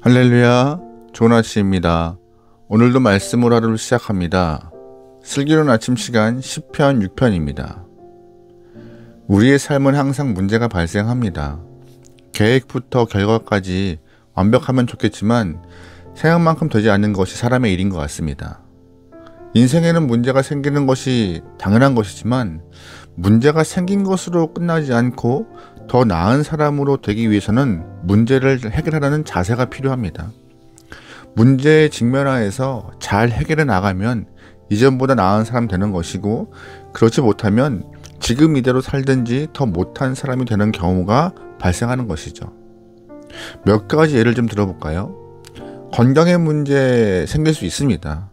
할렐루야, 좋은 아침입니다. 오늘도 말씀으로 하루를 시작합니다. 슬기로운 아침 시간 10편 6편입니다. 우리의 삶은 항상 문제가 발생합니다. 계획부터 결과까지 완벽하면 좋겠지만 생각만큼 되지 않는 것이 사람의 일인 것 같습니다. 인생에는 문제가 생기는 것이 당연한 것이지만 문제가 생긴 것으로 끝나지 않고 더 나은 사람으로 되기 위해서는 문제를 해결하려는 자세가 필요합니다. 문제에 직면하여서 잘 해결해 나가면 이전보다 나은 사람 되는 것이고, 그렇지 못하면 지금 이대로 살든지 더 못한 사람이 되는 경우가 발생하는 것이죠. 몇 가지 예를 좀 들어볼까요? 건강에 문제 생길 수 있습니다.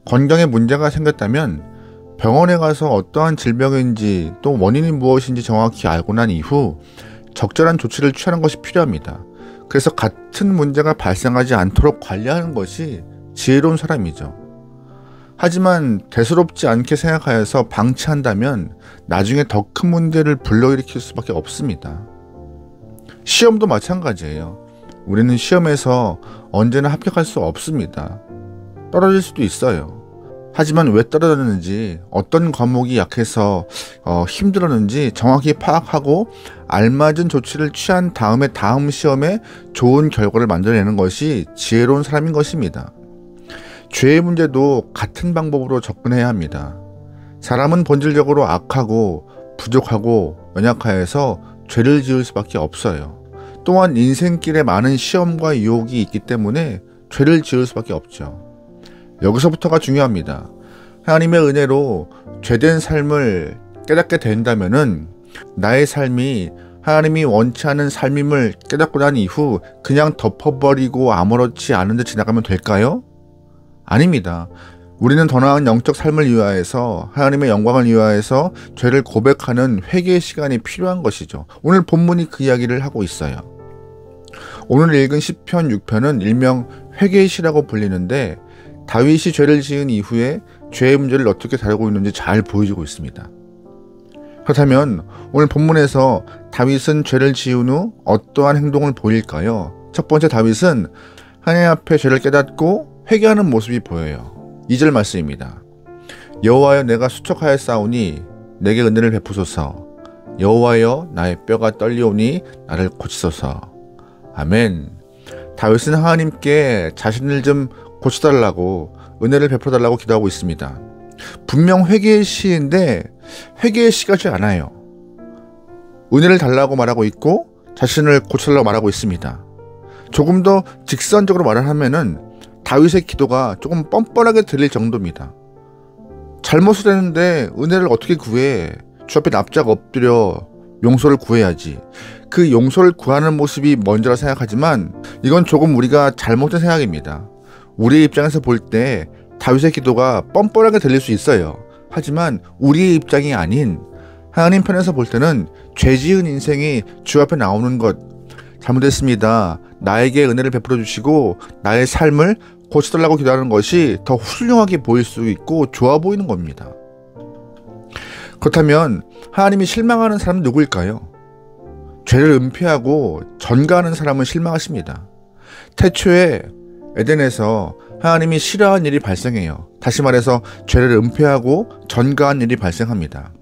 건강에 문제가 생겼다면 병원에 가서 어떠한 질병인지 또 원인이 무엇인지 정확히 알고 난 이후 적절한 조치를 취하는 것이 필요합니다. 그래서 같은 문제가 발생하지 않도록 관리하는 것이 지혜로운 사람이죠. 하지만 대수롭지 않게 생각하여서 방치한다면 나중에 더 큰 문제를 불러일으킬 수밖에 없습니다. 시험도 마찬가지예요. 우리는 시험에서 언제나 합격할 수 없습니다. 떨어질 수도 있어요. 하지만 왜 떨어졌는지, 어떤 과목이 약해서 힘들었는지 정확히 파악하고 알맞은 조치를 취한 다음에 다음 시험에 좋은 결과를 만들어내는 것이 지혜로운 사람인 것입니다. 죄의 문제도 같은 방법으로 접근해야 합니다. 사람은 본질적으로 악하고 부족하고 연약하여서 죄를 지을 수밖에 없어요. 또한 인생길에 많은 시험과 유혹이 있기 때문에 죄를 지을 수밖에 없죠. 여기서부터가 중요합니다. 하나님의 은혜로 죄된 삶을 깨닫게 된다면은 나의 삶이 하나님이 원치 않은 삶임을 깨닫고 난 이후 그냥 덮어버리고 아무렇지 않은 듯 지나가면 될까요? 아닙니다. 우리는 더 나은 영적 삶을 위하여서, 하나님의 영광을 위하여서 죄를 고백하는 회개의 시간이 필요한 것이죠. 오늘 본문이 그 이야기를 하고 있어요. 오늘 읽은 시편 6편은 일명 회개의 시라고 불리는데, 다윗이 죄를 지은 이후에 죄의 문제를 어떻게 다루고 있는지 잘 보여주고 있습니다. 그렇다면 오늘 본문에서 다윗은 죄를 지은 후 어떠한 행동을 보일까요? 첫 번째, 다윗은 하나님 앞에 죄를 깨닫고 회개하는 모습이 보여요. 2절 말씀입니다. 여호와여, 내가 수척하였사오니 내게 은혜를 베푸소서. 여호와여, 나의 뼈가 떨리오니 나를 고치소서. 아멘. 다윗은 하나님께 자신을 좀 고쳐달라고, 은혜를 베풀어달라고 기도하고 있습니다. 분명 회개의 시인데 회개의 시 같지 않아요. 은혜를 달라고 말하고 있고 자신을 고쳐달라고 말하고 있습니다. 조금 더 직선적으로 말을 하면은 다윗의 기도가 조금 뻔뻔하게 들릴 정도입니다. 잘못을 했는데 은혜를 어떻게 구해? 주 앞에 납작 엎드려 용서를 구해야지. 그 용서를 구하는 모습이 먼저라 생각하지만 이건 조금 우리가 잘못된 생각입니다. 우리의 입장에서 볼 때 다윗의 기도가 뻔뻔하게 들릴 수 있어요. 하지만 우리의 입장이 아닌 하나님 편에서 볼 때는 죄 지은 인생이 주 앞에 나오는 것, 잘못했습니다, 나에게 은혜를 베풀어 주시고 나의 삶을 고쳐달라고 기도하는 것이 더 훌륭하게 보일 수 있고 좋아 보이는 겁니다. 그렇다면 하나님이 실망하는 사람은 누구일까요? 죄를 은폐하고 전가하는 사람은 실망하십니다. 태초에 에덴에서 하나님이 싫어하는 일이 발생해요. 다시 말해서 죄를 은폐하고 전가한 일이 발생합니다.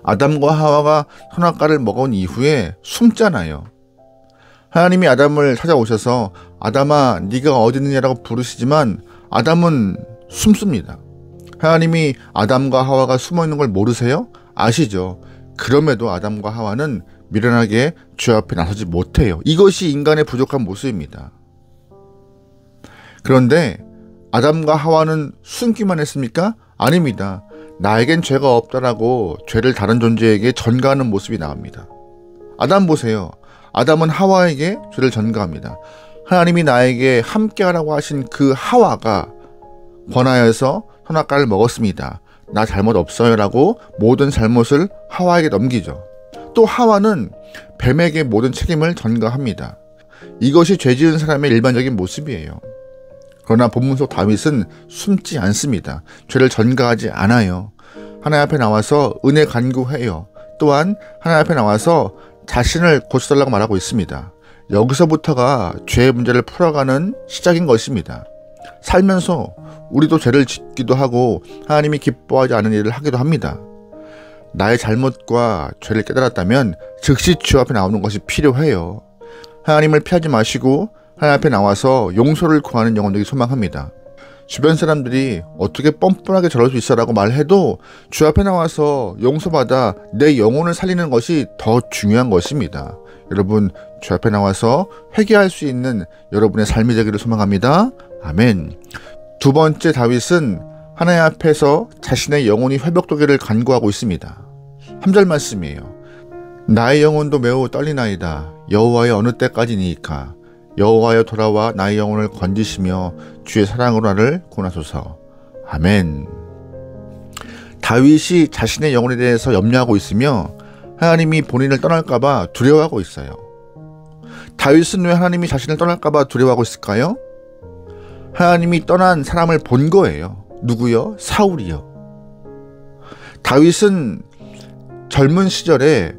아담과 하와가 선악과를 먹은 이후에 숨잖아요. 하나님이 아담을 찾아오셔서 아담아, 네가 어디 있느냐라고 부르시지만 아담은 숨습니다. 하나님이 아담과 하와가 숨어있는 걸 모르세요? 아시죠? 그럼에도 아담과 하와는 미련하게 주 앞에 나서지 못해요. 이것이 인간의 부족한 모습입니다. 그런데 아담과 하와는 숨기만 했습니까? 아닙니다. 나에겐 죄가 없다라고 죄를 다른 존재에게 전가하는 모습이 나옵니다. 아담 보세요. 아담은 하와에게 죄를 전가합니다. 하나님이 나에게 함께하라고 하신 그 하와가 권하여서 선악과를 먹었습니다. 나 잘못 없어요 라고 모든 잘못을 하와에게 넘기죠. 또 하와는 뱀에게 모든 책임을 전가합니다. 이것이 죄 지은 사람의 일반적인 모습이에요. 그러나 본문 속 다윗은 숨지 않습니다. 죄를 전가하지 않아요. 하나님 앞에 나와서 은혜 간구해요. 또한 하나님 앞에 나와서 자신을 고쳐달라고 말하고 있습니다. 여기서부터가 죄의 문제를 풀어가는 시작인 것입니다. 살면서 우리도 죄를 짓기도 하고 하나님이 기뻐하지 않은 일을 하기도 합니다. 나의 잘못과 죄를 깨달았다면 즉시 주 앞에 나오는 것이 필요해요. 하나님을 피하지 마시고 하나님 앞에 나와서 용서를 구하는 영혼들이 소망합니다. 주변 사람들이 어떻게 뻔뻔하게 저럴 수 있어 라고 말해도 주 앞에 나와서 용서받아 내 영혼을 살리는 것이 더 중요한 것입니다. 여러분, 주 앞에 나와서 회개할 수 있는 여러분의 삶이 되기를 소망합니다. 아멘. 두 번째, 다윗은 하나님 앞에서 자신의 영혼이 회복되기를 간구하고 있습니다. 3절 말씀이에요. 나의 영혼도 매우 떨리나이다. 여호와의 어느 때까지니이까. 여호와여 돌아와 나의 영혼을 건지시며 주의 사랑으로 나를 구원하소서. 아멘. 다윗이 자신의 영혼에 대해서 염려하고 있으며 하나님이 본인을 떠날까봐 두려워하고 있어요. 다윗은 왜 하나님이 자신을 떠날까봐 두려워하고 있을까요? 하나님이 떠난 사람을 본 거예요. 누구요? 사울이요. 다윗은 젊은 시절에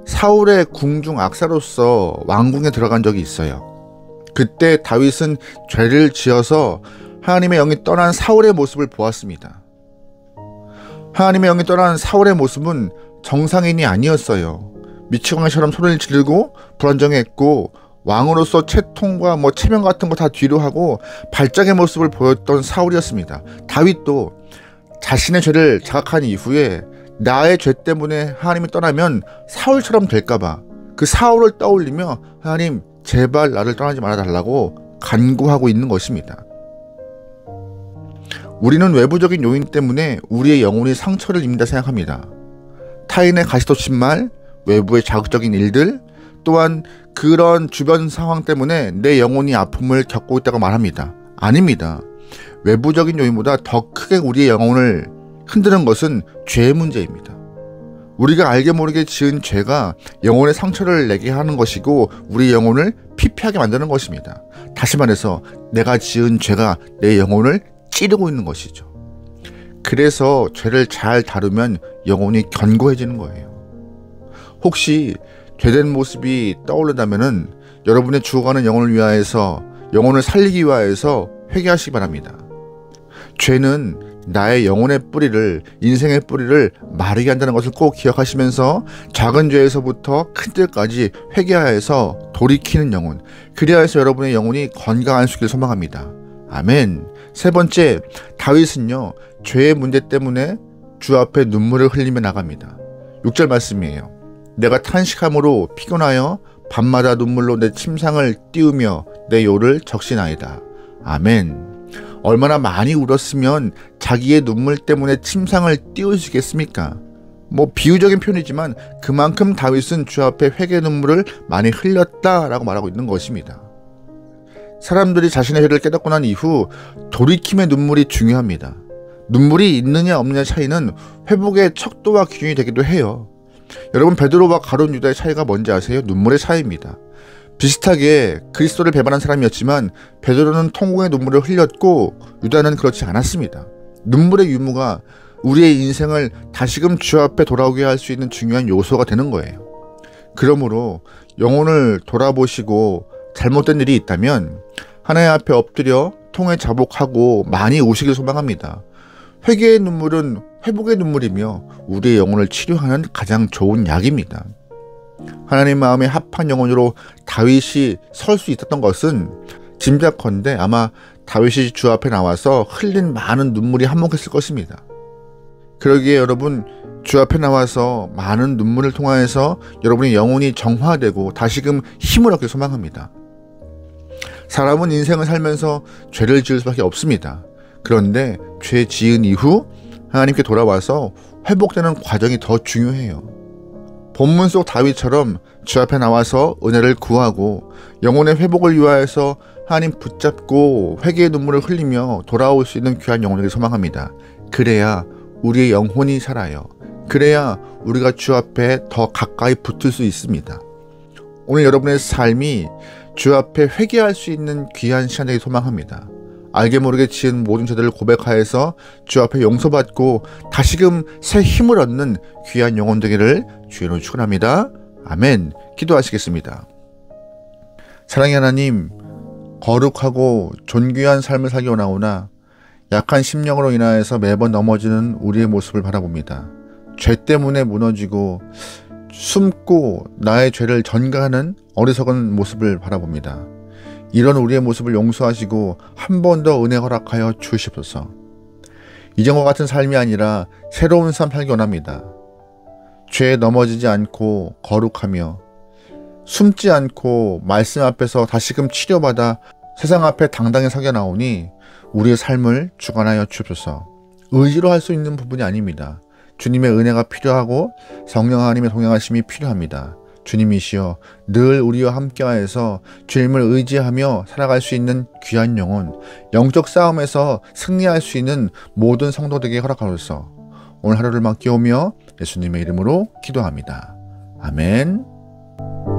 사울의 궁중 악사로서 왕궁에 들어간 적이 있어요. 그때 다윗은 죄를 지어서 하나님의 영이 떠난 사울의 모습을 보았습니다. 하나님의 영이 떠난 사울의 모습은 정상인이 아니었어요. 미치광이처럼 소리를 지르고 불안정했고 왕으로서 채통과 체명 같은 거 다 뒤로 하고 발작의 모습을 보였던 사울이었습니다. 다윗도 자신의 죄를 자각한 이후에 나의 죄 때문에 하나님이 떠나면 사울처럼 될까봐 그 사울을 떠올리며 하나님 제발 나를 떠나지 말아달라고 간구하고 있는 것입니다. 우리는 외부적인 요인 때문에 우리의 영혼이 상처를 입는다 생각합니다. 타인의 가시돋친 말, 외부의 자극적인 일들, 또한 그런 주변 상황 때문에 내 영혼이 아픔을 겪고 있다고 말합니다. 아닙니다. 외부적인 요인보다 더 크게 우리의 영혼을 흔드는 것은 죄의 문제입니다. 우리가 알게 모르게 지은 죄가 영혼의 상처를 내게 하는 것이고 우리 영혼을 피폐하게 만드는 것입니다. 다시 말해서 내가 지은 죄가 내 영혼을 찌르고 있는 것이죠. 그래서 죄를 잘 다루면 영혼이 견고해지는 거예요. 혹시 죄된 모습이 떠오른다면 여러분의 죽어가는 영혼을 위하여서 영혼을 살리기 위하여서 회개하시기 바랍니다. 죄는 나의 영혼의 뿌리를, 인생의 뿌리를 마르게 한다는 것을 꼭 기억하시면서 작은 죄에서부터 큰 죄까지 회개하여서 돌이키는 영혼, 그리하여 여러분의 영혼이 건강할 수 있기를 소망합니다. 아멘. 세 번째, 다윗은요, 죄의 문제 때문에 주 앞에 눈물을 흘리며 나갑니다. 6절 말씀이에요. 내가 탄식함으로 피곤하여 밤마다 눈물로 내 침상을 띄우며 내 요를 적시나이다. 아멘. 얼마나 많이 울었으면 자기의 눈물 때문에 침상을 띄우시겠습니까? 비유적인 표현이지만 그만큼 다윗은 주 앞에 회개 눈물을 많이 흘렸다라고 말하고 있는 것입니다. 사람들이 자신의 죄를 깨닫고 난 이후 돌이킴의 눈물이 중요합니다. 눈물이 있느냐 없느냐 차이는 회복의 척도와 기준이 되기도 해요. 여러분, 베드로와 가룟 유다의 차이가 뭔지 아세요? 눈물의 차이입니다. 비슷하게 그리스도를 배반한 사람이었지만 베드로는 통곡의 눈물을 흘렸고 유다는 그렇지 않았습니다. 눈물의 유무가 우리의 인생을 다시금 주 앞에 돌아오게 할 수 있는 중요한 요소가 되는 거예요. 그러므로 영혼을 돌아보시고 잘못된 일이 있다면 하나님 앞에 엎드려 통회 자복하고 많이 우시길 소망합니다. 회개의 눈물은 회복의 눈물이며 우리의 영혼을 치료하는 가장 좋은 약입니다. 하나님 마음에 합한 영혼으로 다윗이 설 수 있었던 것은 짐작컨대 아마 다윗이 주 앞에 나와서 흘린 많은 눈물이 한몫했을 것입니다. 그러기에 여러분, 주 앞에 나와서 많은 눈물을 통하여서 여러분의 영혼이 정화되고 다시금 힘을 얻길 소망합니다. 사람은 인생을 살면서 죄를 지을 수밖에 없습니다. 그런데 죄 지은 이후 하나님께 돌아와서 회복되는 과정이 더 중요해요. 본문 속 다윗처럼 주 앞에 나와서 은혜를 구하고 영혼의 회복을 위하여서 하나님 붙잡고 회개의 눈물을 흘리며 돌아올 수 있는 귀한 영혼을 소망합니다. 그래야 우리의 영혼이 살아요. 그래야 우리가 주 앞에 더 가까이 붙을 수 있습니다. 오늘 여러분의 삶이 주 앞에 회개할 수 있는 귀한 시간 되길 소망합니다. 알게 모르게 지은 모든 죄들을 고백하여서 주 앞에 용서받고 다시금 새 힘을 얻는 귀한 영혼 되기를 주의로 축원합니다. 아멘. 기도하시겠습니다. 사랑의 하나님, 거룩하고 존귀한 삶을 살기 원하오나 약한 심령으로 인하여서 매번 넘어지는 우리의 모습을 바라봅니다. 죄 때문에 무너지고 숨고 나의 죄를 전가하는 어리석은 모습을 바라봅니다. 이런 우리의 모습을 용서하시고 한 번 더 은혜 허락하여 주시옵소서. 이전과 같은 삶이 아니라 새로운 삶 살기 원합니다. 죄에 넘어지지 않고 거룩하며 숨지 않고 말씀 앞에서 다시금 치료받아 세상 앞에 당당히 서게 나오니 우리의 삶을 주관하여 주옵소서. 의지로 할 수 있는 부분이 아닙니다. 주님의 은혜가 필요하고 성령 하나님의 동행하심이 필요합니다. 주님이시여 늘 우리와 함께하여서 주님을 의지하며 살아갈 수 있는 귀한 영혼, 영적 싸움에서 승리할 수 있는 모든 성도들에게 허락하소서. 오늘 하루를 맡겨오며 예수님의 이름으로 기도합니다. 아멘.